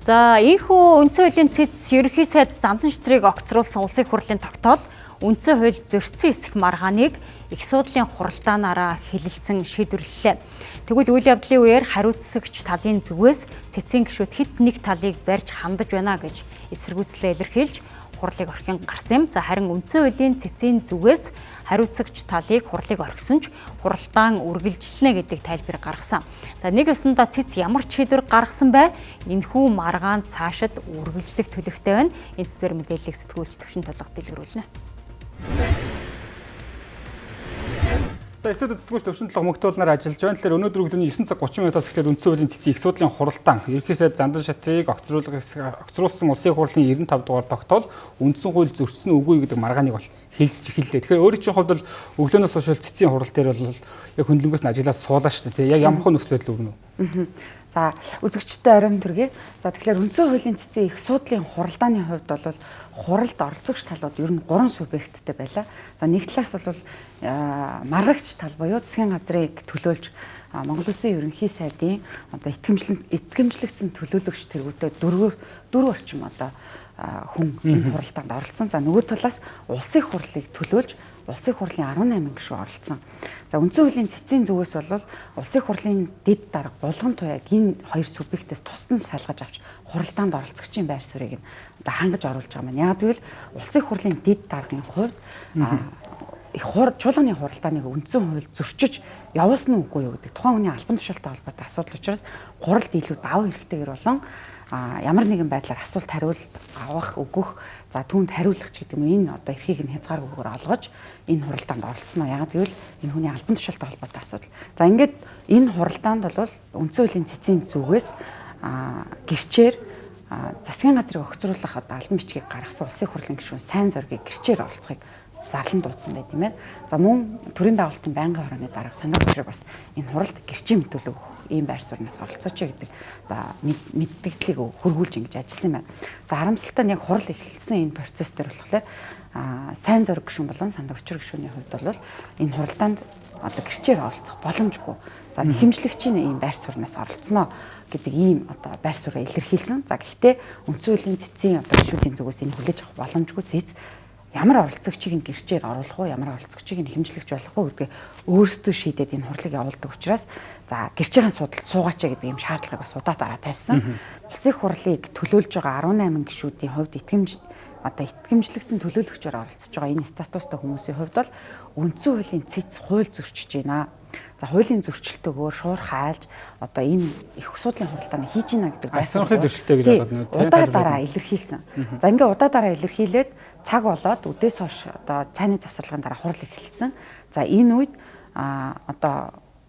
За ийхүү үндсэн хуулийн цэц ерөнхий сайд замдан шитрийг огцруулсан улсын хурлын тогтоол үндсэн хууль зөрчсөн эсэх маргааныг их судлалын хуралдаанаараа хэлэлцэн шийдвэрлэлээ. Тэгвэл үйл явдлын үеэр хариуцлагч талын зүгээс цэцгийн гишүүд хэд нэг талыг барьж хандаж байна гэж эсэргүүцлээ илэрхийлж хурлыг орхин гарсан юм. За харин үндсэн хуулийн цэцгийн зүгээс хариуцлагч талыг хурлыг орхисон ч хуралдаан үргэлжлэнэ гэдэг тайлбар гаргасан. За нэг ёсондоо цэц ямар ч шийдвэр гаргасан бай энэхүү маргаан цаашид үргэлжлэх төлөвтэй байна. Энэ сэдвэр мэдээллийг сэтгүүлч Төвшин Толгод дэлгэрүүлнэ. За студид сэтгүүлч Төвшин Толгод мөгтөөлнөр ажиллаж байна. Тэгэхээр өнөөдөр өглөөний 9 цаг 30 минутаас эхлээд үндсэн хуулийн цэцгийн их судлалын хуралдаан ерөнхий сайд зандан шатрыг огцруулсан улсын хурлын 95 дугаар тогтоол үндсэн хууль зөрчсөн үгүй гэдэг маргааныг бол хэлцэж эхэллээ. Тэгэхээр өөрийн чинь хувьд бол өглөөнөөс хойш цэцгийн хурал дээр бол яг хөндлөнгөөс нь ажиллаад суулаа шүү дээ. Яг ямархуу нөхцөл байдал өрнө үү? За үзэгчтэй оройн төргий. За тэгэхээр үндсэн хуулийн цэцгийн их судлалын хуралдааны хувьд бол хуралд оролцогч талууд ер нь 3 субъекттэй байлаа. За нэг талаас бол маргагч тал буюу засгийн газрыг төлөөлж Монгол Улсын ерөнхий сайдын одоо итгэмжлэгдсэн төлөөлөгч тэргүүтээ 4 орчим одоо хүн энэ хуралдаанд оролцсон. За нөгөө талаас улсын хурлыг төлөөлж улсын хурлын 18 гишүүн оролцсон. За үндсэн хуулийн цэцгийн зүгээс бол улсын хурлын дэд дарга булган туяаг энэ хоёр субъектээс тусдан салгаж авч хуралдаанд оролцогчийн байр суурийг одоо хангаж оруулж байгаа маань. Яг тэгвэл улсын хурлын дэд даргын хувьд их чуулганы хуралдааныг үндсэн хууль зөрчиж явуулсан уу үгүй юу гэдэг тухайн хүний албан тушаалтай холбоотой асуудал учраас хуралд илүү даваа хэрэгтэйгэр болон ямар нэгэн байдлаар асуулт хариулт авах өгөх за түүнд хариулах ч гэдэг нь энэ одоо эрхийг нь хязгааргүйгээр олгож энэ хуралдаанд оролцсон аа. Яг тэгвэл энэ хүний албан тушаалтай холбоотой асуудал. За ингээд энэ хуралдаанд бол үндсэн хуулийн цэцгийн зүгээс гэрчээр засгийн газрыг огцруулах одоо албан бичгийг гаргасан улсын хурлын гишүүн сайн зоргийг гэрчээр оролцохыг зарлан дуудсан байт юм байна. За мөн төрийн байгуулалтын байнгын хорооны дарга санаа бодрыг бас энэ хуралд гэрчийн мэдүүлэг өгөх ийм байр сууриас оролцооч гэдэг одоо мэддэгдлийг хөргүүлж ингэж ажилласан юм байна. За харамсалтай нь яг хурал эхэлсэн энэ процесс дээр болохоор сайн зориг гишүүн болон сандаа өчр гишүүний хувьд бол энэ хуралдаанд одоо гэрчээр оролцох боломжгүй. За хэмжлэгчийн ийм байр сууриас оролцсноо гэдэг ийм одоо байр суурийг илэрхийлсэн. За гэхдээ үндсэн хуулийн цэцгийн одоо гишүүдийн зүгээс энэ хүлээж авах боломжгүй цэц ямар оролцогчийг нь гэрчээр оруулах уу, ямар оролцогчийг нь хэмжлэгч болох уу гэдгээ өөрсдөө шийдээд энэ хурлыг явуулдаг учраас за гэрчийн судалт суугаач гэдэг ийм шаардлагыг бас удаа дараа тавьсан. Улсын хурлыг төлөөлж байгаа 18 гишүүдийн хувьд итгэмжлэгдсэн төлөөлөгчөөр оролцож байгаа энэ статустай хүмүүсийн хувьд бол үндсэн хуулийн цэц хууль зөрчиж байна. За хуулийн зөрчилтөөр шуур хайлж одоо энэ их судлалын хуралдааны хийж гинэ гэдэг байсан. Асуултын зөрчилтэй гэж бодоод нэ. Удаа дараа илэрхийлсэн. За ингээ удаа дараа илэрхийлээд цаг болоод үдээс хойш одоо цайны завсарлагын дараа хурал эхэлсэн. За энэ үед одоо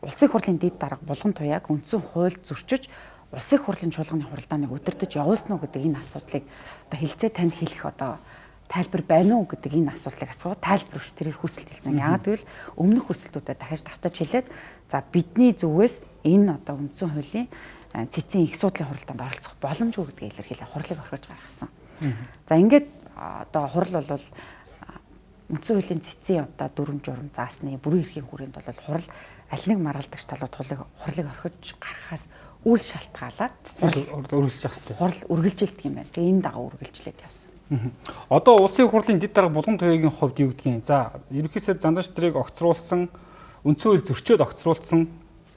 улсын хурлын дэд дарга булган туяаг үндсэн хууль зөрчиж улсын хурлын чуулганы хуралдааныг удирдах явуулсан уу гэдэг энэ асуудлыг одоо хэлцээ танд хэлэх одоо тайлбар байна уу гэдэг энэ асуултыг асуугаад тайлбар ш тэрээр хүсэлт хэлсэн. Яг тэгвэл өмнөх хүсэлтүүдэд дахиж давтаж хэлээд за бидний зүгээс энэ одоо үндсэн хуулийн цэцгийн их судлалын хуралдаанд оролцох боломжгүй гэдгийг илэрхийлээ хурлыг орхиж гаргасан. За ингээд одоо хурал бол үндсэн хуулийн цэцгийн одоо дүрм журм заасны бүрэн эрхийн хүрээнд бол хурал аль нэг маргалдагч талууд хурлыг орхиж гаргахаас үл шалтгаалаад үргэлжлэж явах хэрэгтэй. Хурал үргэлжилдэг юм байна. Тэгээ энэ дагуу үргэлжлээд явсан. Одоо улсын хурлын дэд дарга булган туяагийн хувьд юу гэдгийг за ерөнхий сайд зандан шатрыг огцруулсан үндсэн хууль зөрчөөд огцруулсан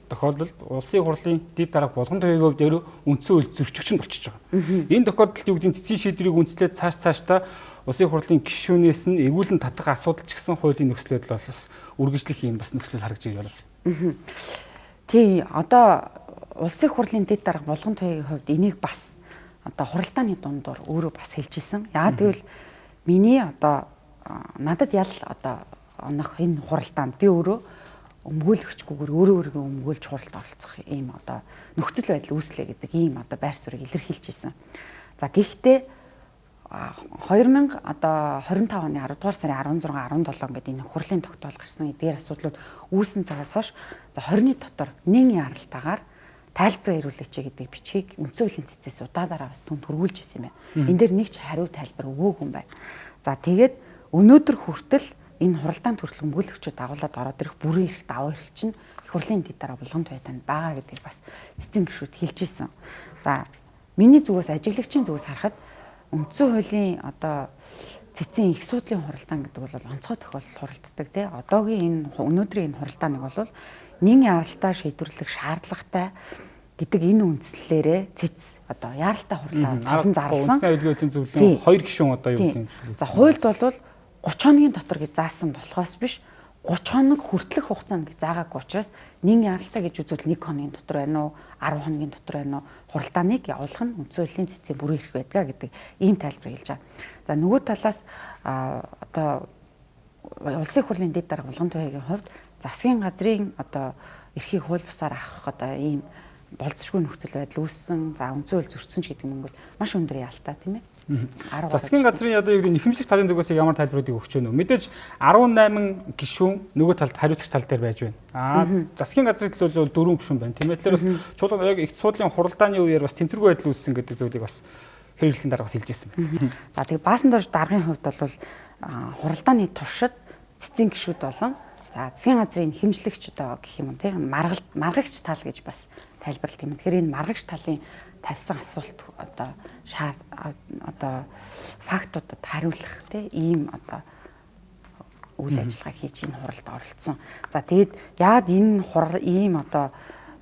тохиолдолд улсын хурлын дэд дарга булган туяагийн хувьд өөрөө үндсэн хууль зөрчигч нь болчихж байгаа. Энэ тохиолдолд юу гэдгийг цэцгийн шийдвэрийг үндэслээд цаашдаа улсын хурлын гишүүнээс нь эргүүлэн татах асуудал ч гэсэн хуулийн нөхцөл байдал бас үргэлжлэх юм бас нөхцөл харагдж байна шүү. Тий одоо улсын хурлын дэд дарга булган туяагийн хувьд энийг бас одоо хуралдааны дундуур өөрөө бас хэлж исэн. Яа тэгвэл миний одоо надад ял одоо онох энэ хуралдаанд би өөрөө өмгөөлөгчгүйгээр өөрийгөө өмгөөлж хуралд оролцох ийм одоо нөхцөл байдал үүслэе гэдэг ийм одоо байр суурийг илэрхийлж исэн. За гэхдээ 2025 оны 10 дугаар сарын 16, 17 гэдэг энэ хурлын тогтоол гарсан эдгээр асуудлууд үүсэн цагаас хойш за 20-ны дотор нэгэн яралтаагаар тайлбар ирүүлээч гэдэг бичгийг үндсэн хуулийн цэцээс удаадараа бас түн төрүүлж ирсэн юм байна. Энэ дээр нэг ч хариу тайлбар өгөөгүй юм байна. За тэгээд өнөөдөр хүртэл энэ хуралдаан төрөл өмгөөлөгчөд дагуулад ороод ирэх бүрэн эрх даваа эрх чинь их хурлын дэд дараа булган туяатанд байгаа гэдгийг бас цэцэн гишүүд хэлж ирсэн. За миний зүгээс ажиглагчийн зүгээс харахад үндсэн хуулийн одоо цэцэн их судлын хуралдаан гэдэг бол онцгой тохиолдолд хуралддаг тий. Одоогийн энэ өнөөдрийн энэ хуралдааныг бол нэгэн яралтаа шийдвэрлэх шаардлагатай гэдэг энэ үндслэлээрээ цэц одоо яаралтай хурлаа таван зарласан. Үндэсний аюулгүй зөвлөлийн 2 гишүүн одоо юу гэдэг юм бэ? За хуульд бол 30 хоногийн дотор гэж заасан болохоос биш 30 хоног хүртэлх хугацаанд гэж заагаагүй учраас нэг яралтай гэж үзвэл 1 хоногийн дотор байна уу 10 хоногийн дотор байна уу хуралдааныг явуулах нь үндсэн хуулийн цэцийн бүрэн эрх байдаг гэдэг ийм тайлбар хэлж байгаа. За нөгөө талаас одоо улсын хурлын дэд дарга булган туяагийн хувьд засгийн газрын одоо эрхийг хууль бусаар авах одоо ийм болцсошгүй нөхцөл байдал үүссэн. За үндсэн хууль зөрчсөн ч гэдэг юм бол маш өндөр ялтай тийм ээ. Засгийн газрын одоо юу гэдэг нэхэмжлэх талын зүгээс ямар тайлбаруудыг өгч байна вэ? Мэдээж 18 гишүүн нөгөө талд хариуцагч тал дээр байж байна. Засгийн газрын төлөө бол 4 гишүүн байна. Тийм ээ. Тэгэхээр бас чуулган яг их судлын хуралдааны үеэр бас тэнцвэргүй байдал үүссэн гэдэг зүйлийг бас хэрэглэхийн дараагаас хэлж ирсэн байна. За тэгээ баасан дорж даргын хувьд бол хуралдааны туршид цэцэн гишүүд болон за засгийн газрын хэмжлэгч одоо гэх юм тийм маргагч тал гэж бас тайлбарлалт юм. Тэгэхээр энэ маргагч талын тавьсан асуулт одоо фактуудад хариулах тийм ийм одоо үйл ажиллагаа хийж энэ хуралд оролцсон. За тэгээд яагаад энэ ийм одоо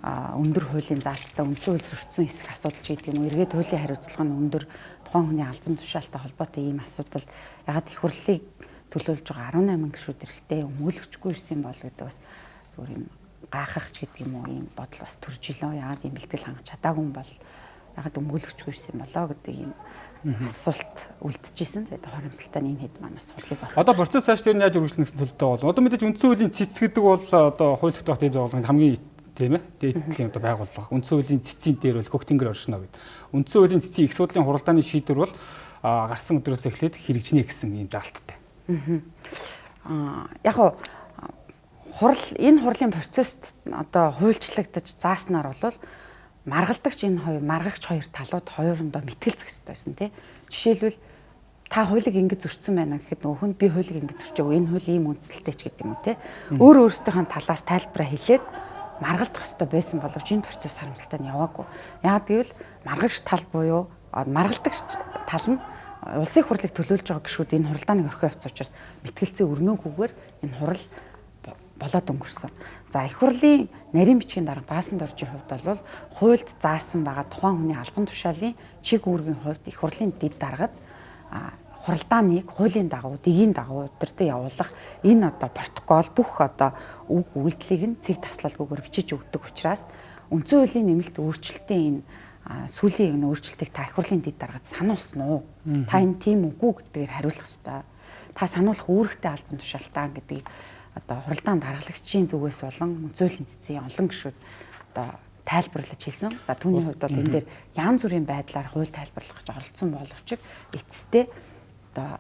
өндөр хуулийн заалттай үндсэн хууль зөрчсөн хэсэг асуудал ч гэдэг юм уу эргээд хуулийн хариуцлага нь өндөр тухайн хүний албан тушаалтай холбоотой ийм асуудал яагаад их хурлыг төлөөлж байгаа 18 гишүүд эрэхтэй өмгөөлөгчгүй ирсэн бол гэдэг бас зүгээр юм гайхах ч гэдэг юм уу ийм бодол бас төрж илөө. Яагаад ийм бэлтгэл хангаж чадаагүй юм бол ягаад өмгөөлөгчгүй ирсэн болоо гэдэг ийм асуулт үлдчихсэн. Тэгээд хоримсалтай энэ хэд манаас хурлыг орох. Одоо процесс цааш дээр нь яаж үргэлжлэх гэсэн төлөвтэй бол одоо мэдээж үндсэн хуулийн цэц гэдэг бол одоо хууль тогтоох дэд байгууллагын хамгийн тийм ээ дээдлийн одоо байгууллага. Үндсэн хуулийн цэцийн дээр бол хөгтөнгөр оршино гэдэг. Үндсэн хуулийн цэцийн их судлын хуралдааны шийдвэр бол гарсан өдрөөс эхлээд хэрэгжинэ гэсэн ийм заалттай. Яг хуу энэ хурлын процесст одоо хуульчлагдаж зааснаар бол маргалдагч энэ хоёр маргагч хоёр талууд хоёрондоо мэтгэлцэх хэрэгтэй байсан тий. Жишээлбэл та хуулийг ингэж зөрчсөн байна гэхэд нөгөөх нь би хуулийг ингэж зөрчөөгүй энэ хууль ийм үндсэлтэй ч гэдэг юм уу тий. Өөр өөрсдийнхээ талаас тайлбараа хэлээд маргалдах хэрэгтэй байсан боловч энэ процесс харамсалтай нь яваагүй. Яагаад гэвэл маргагч тал буюу маргалдагч тал нь улсын хурлыг төлөөлж байгаа гишүүд энэ хуралдааныг орхио явуулсан учраас мэтгэлцээ өрнөөгүйгээр энэ хурал болоод өнгөрсөн. За их хурлын нарийн бичгийн дарга баасан доржийн хувьд бол хуульд заасан байгаа тухайн хүний албан тушаалын чиг үүргийн хувьд их хурлын дэд даргад хуралдааныг хуулийн дагуу, дэгийн дагуу өдөртөө явуулах энэ одоо протокол бүх одоо үг үйлдэлийг нь цэг таслалгүйгээр бичиж өгдөг учраас үндсэн хуулийн нэмэлт өөрчлөлтийн энэ сүүлийн энэ өөрчлөлтийг та их хурлын дэд даргад сануулсан уу? Та энэ тийм үгүй гэдгээр хариулах ёстой. Та сануулах үүрэгтэй албан тушаалтаа гэдгийг одоо хуралдаан даргалагчийн зүгээс болон үндсэн хуулийн цэцгийн олон гишүүд одоо тайлбарлаж хэлсэн. За түүний хувьд бол энэ дээр янз бүрийн байдлаар хууль тайлбарлах гэж оролцсон боловч эцэстээ одоо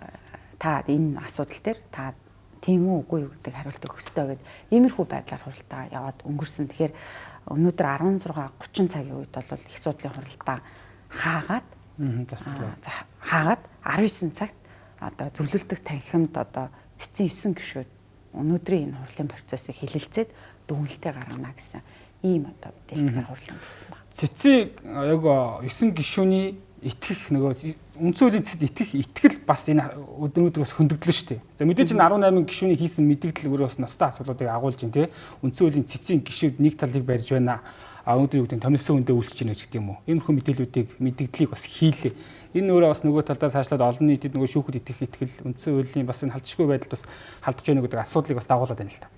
та энэ асуудал дээр та тийм үү үгүй юу гэдэг хариулт өгөх ёстой гэдэг иймэрхүү байдлаар хуралдаа яваад өнгөрсөн. Тэгэхээр өнөөдөр 16:30 цагийн үед бол их судлын хуралдаа хаагаад 19 цагт одоо зөвлөлдөх танхимд одоо цэцэн 9 гишүүд өнөөдрийн энэ хурлын процессыг хэлэлцээд дүгнэлтээ гаргана гэсэн ийм одоо дэлгэр хурлын төрсөн байна. Цэцэн яг 9 гишүүний итгэх нөгөө үндсэн хуулийн цэцэд итгэл бас энэ өнөөдрөөс хөндөгдлөө шүү дээ. За мэдээж энэ 18 гишүүний хийсэн мэдээлэл өөрөөс ностой асуудлуудыг агуулж ин тээ үндсэн хуулийн цэцэн гишүүд нэг талыг барьж байна. Өнөөдрийн үеийн томилсон үндэ үйлчж байна гэдэг юм уу. Иймэрхүү мэдээллийг бас хийлээ. Энэ өөрөө бас нөгөө талдаа цаашлаад олон нийтэд нөгөө шүүхэд итгэх итгэл үндсэн хуулийн бас энэ халдшгүй байдалд бас халдж байна гэдэг асуудлыг бас дагуулад байна л та.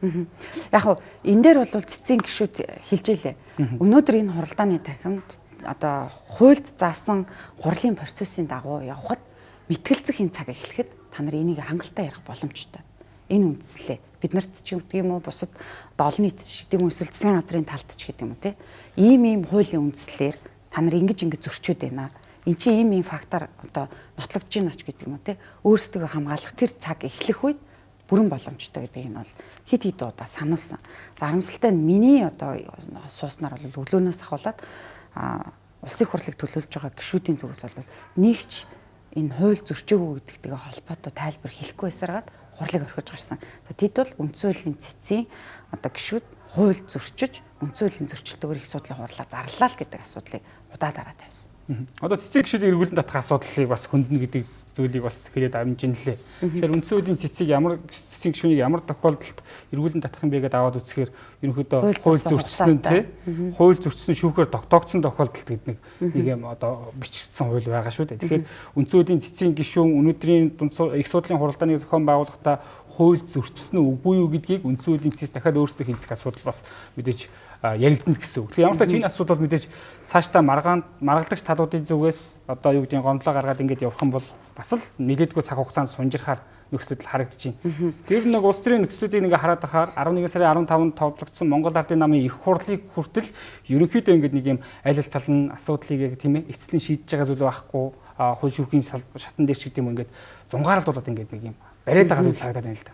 Яг хуу энэ дээр бол цэцэн гишүүд хэлж илээ. Өнөөдөр энэ хуралдааны танхимд одоо хуульд заасан хурлын процессын дагуу явхад мэтгэлцэх энэ цаг эхлэхэд та нар энийг хангалттай ярих боломжтой. Энэ үндслээ. Бид нарт ч гэдэг юм уу бусад олон нийт ч гэдэг юм уу эсвэл засгийн газрын талд ч гэдэг юм уу те. Ийм хуулийн үндслээр та нар ингэж зөрчөөд байна. Энд чинь ийм фактор одоо нотлогдож байна ч гэдэг юм уу те. Өөрсдөө хамгаалах тэр цаг эхлэх үед бүрэн боломжтой гэдэг нь бол хит удаа сануулсан. За харамсалтай нь миний одоо сууснаар бол өглөөнөөс ахуулаад улсын хурлыг төлөөлж байгаа гишүүдийн зүгээс бол нэгч энэ хууль зөрчөөгүй гэдэгтэйгээ холбоотой тайлбар хэлэхгүй байсараад хурлыг орхиж гарсан. За тэд бол үндсэн хуулийн цэцгийн одоо гишүүд хууль зөрчиж үндсэн хуулийн зөрчилдөөр их судлын хурлаа зарлаа л гэдэг асуудлыг удаа дараа тавьсан. Одоо цэцэг гişүүд эргүүлэн татах асуудлыг бас хөндлөнө гэдэг зүйлийг бас хэлээд амжиж нэлээ. Тэгэхээр үндсэн хуулийн цэцэг цэцэг гişүнийг ямар тохиолдолд эргүүлэн татах юм бэ гэдээ аваад үзэхээр ерөнхийдөө хууль зөрчсөн тий. Хууль зөрчсөн шүүхээр тогтоогдсон тохиолдолд гэдэг нэг юм одоо бичигдсэн хууль байгаа шүү дээ. Тэгэхээр үндсэн хуулийн цэцгийн гишүүн өнөөдрийн их судлалын хуралдааны зохион байгуулахдаа хууль зөрчсөн үгүй юу гэдгийг үндсэн хуулийн цэцэс дахиад өөрсдөө хэлцэх асуудал бас мэдээж яригдана гэсэн үг. Тэгэхээр ямар ч тач энэ асуудал мэдээж цаашдаа маргалагч талуудын зүгээс одоо юу гэдгийг гомдлоо гаргаад ингэж явах юм бол бас л нэлээдгүй цаг хугацаанд сунжирхаар нөхцөл харагдаж байна. Тэр нэг улс төрийн нөхцлүүдийг ингээ хараад ахаар 11 сарын 15-нд товлогдсон Монгол Ардын намын их хурлыг хүртэл ерөнхийдөө ингээ нэг юм аль аль тал нь асуудлыг яг тийм ээ эцэслэн шийдэж байгаа зүйл байхгүй хууль шүүхийн шатан дээр ч гэдэг юм ингээд зунгаарлуулаад ингээд нэг юм бариад байгаа зүйл харагдаад байна л да.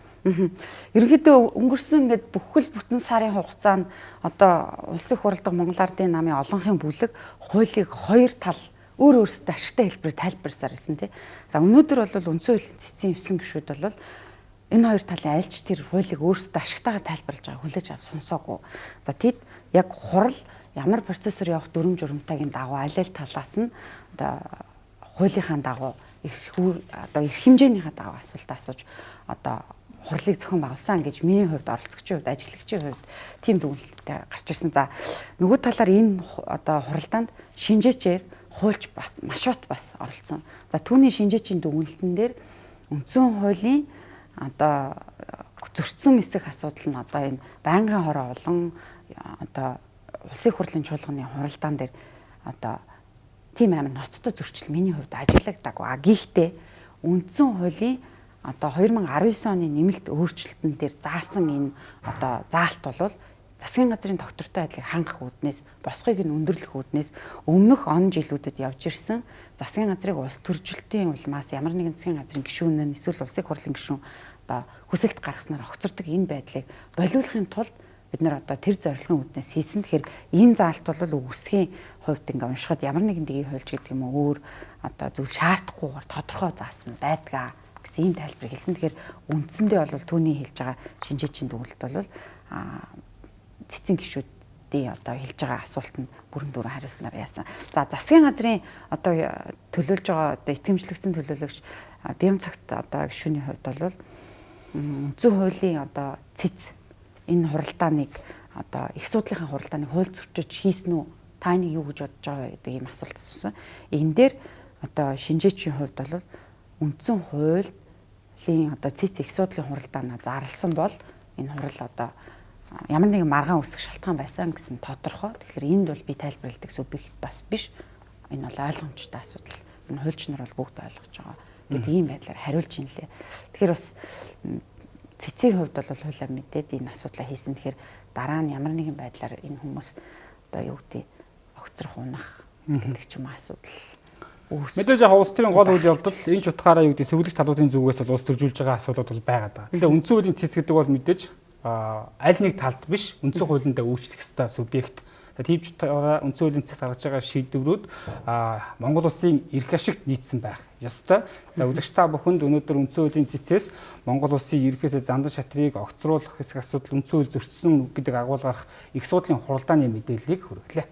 Ерөнхийдөө өнгөрсөн ингээд бүхэл бүтэн сарын хугацаанд одоо улсын хурлдаг Монгол Ардын намын олонхын бүлэг хуулийг хоёр тал өөр өөрсдөө ашигтай хэлбэрээр тайлбарласаар ирсэн тий. За өнөөдөр бол үндсэн хуулийн цэцгийн 9 гишүүд бол энэ хоёр талын альж тэр хуулийг өөрсдөө ашигтайгаар тайлбарлаж байгаа хүлээж авч сонсоогүй. За тэд яг хурал ямар процессор явах дүрм журамтайгийн дагуу аль аль талаас нь одоо хуулийнхаа дагуу одоо эрх хэмжээнийхээ дагуу асуултаа асууж одоо хурлыг зохион байгуулсан гэж миний хувьд оролцогчийн хувьд ажиглагчийн хувьд тийм дүгнэлттэй гарч ирсэн. За нөгөө талаар энэ одоо хуралдаанд шинжээчээр хуульч маш бат бас оролцсон. За түүний шинжээчийн дүгнэлтэн дээр үндсэн хуулийн одоо зөрчсөн эсэх асуудал нь одоо энэ байнгын хороо олон одоо улсын хурлын чуулганы хуралдаан дээр одоо тийм амар ноцтой зөрчил миний хувьд ажиглагдаагүй. Гэхдээ үндсэн хуулийн одоо 2019 оны нэмэлт өөрчлөлтөн дээр заасан энэ одоо заалт бол засгийн газрын доктортой байдлыг хангах үүднээс босхийг нь өндөрлөх үүднээс өмнөх он жилүүдэд явж ирсэн засгийн газрыг улс төржилтийн улмаас ямар нэгэн засгийн газрын гишүүн нь эсвэл улсын хурлын гишүүн одоо хүсэлт гаргаснаар огцордог энэ байдлыг болиулахын тулд бид нар одоо тэр зорилгын үүднээс хийсэн. Тэгэхээр энэ заалт бол үсгийн хувьд ингээ уншихад ямар нэгэн дэгийн хуульч гэдэг юм өөр одоо зүйл шаардахгүйгээр тодорхой заасан байдгаа гэсэн ийм тайлбар хэлсэн. Тэгэхээр үндсэндээ бол түүний хэлж байгаа шинжээчийн дүгнэлт бол цэцэн гишүүдийн одоо хэлж байгаа асуултанд бүрэн дүүрэн хариулснаар яасан. За засгийн газрын одоо төлөөлж байгаа одоо итгэмжлэгдсэн төлөөлөгч бяам цагт одоо гишүүний хувьд бол үндсэн хуулийн одоо цэц энэ хуралдааныг одоо их судлалын хуралдааныг хууль зөрчиж хийсэн үү? Та энийг юу гэж бодож байгаа гэдэг ийм асуулт асуусан. Энэ дээр одоо шинжээчийн хувьд бол үндсэн хуулийн одоо цэц их судлалын хуралдаанаа зарласан бол энэ хурал одоо ямар нэгэн маргаан үсэх шалтгаан байсан гэсэн тодорхой. Тэгэхээр энд бол би тайлбарладаг субъект бас биш. Энэ бол ойлгомжтой асуудал. Энэ хуульч нар бол бүгд ойлгож байгаа гэдэг ийм байдлаар хариулж ийн лээ. Тэгэхээр бас цэцгийн хувьд бол хуулиа мэдээд энэ асуудлаа хийсэн. Тэгэхээр дараа нь ямар нэгэн байдлаар энэ хүмүүс одоо юу гэдэг огцрох унах гэдэг ч юм асуудал. Мэдээж яг улс төрийн гол үйл явдал энэ ч утгаараа юу гэдэг сувлэгч талуудын зүгээс бол улс төржүүлж байгаа асуудлууд бол байгаад байгаа. Тэгэхээр үндсэн хуулийн цэц гэдэг бол мэдээж аль нэг талд биш үндсэн хуулиндаа үйлчлэх ёстой субъект. Тэгж үндсэн хуулийн цэц гаргаж байгаа шийдвэрүүд Монгол улсын эрх ашигт нийцсэн байх ёстой. За үзэгч та бүхэнд өнөөдөр үндсэн хуулийн цэцээс Монгол улсын ерөнхийдөө зандан шатрыг огцруулах хэсэг асуудал үндсэн хууль зөрчсөн гэдэг агуулгах их судлалын хуралдааны мэдээллийг хүргэлээ.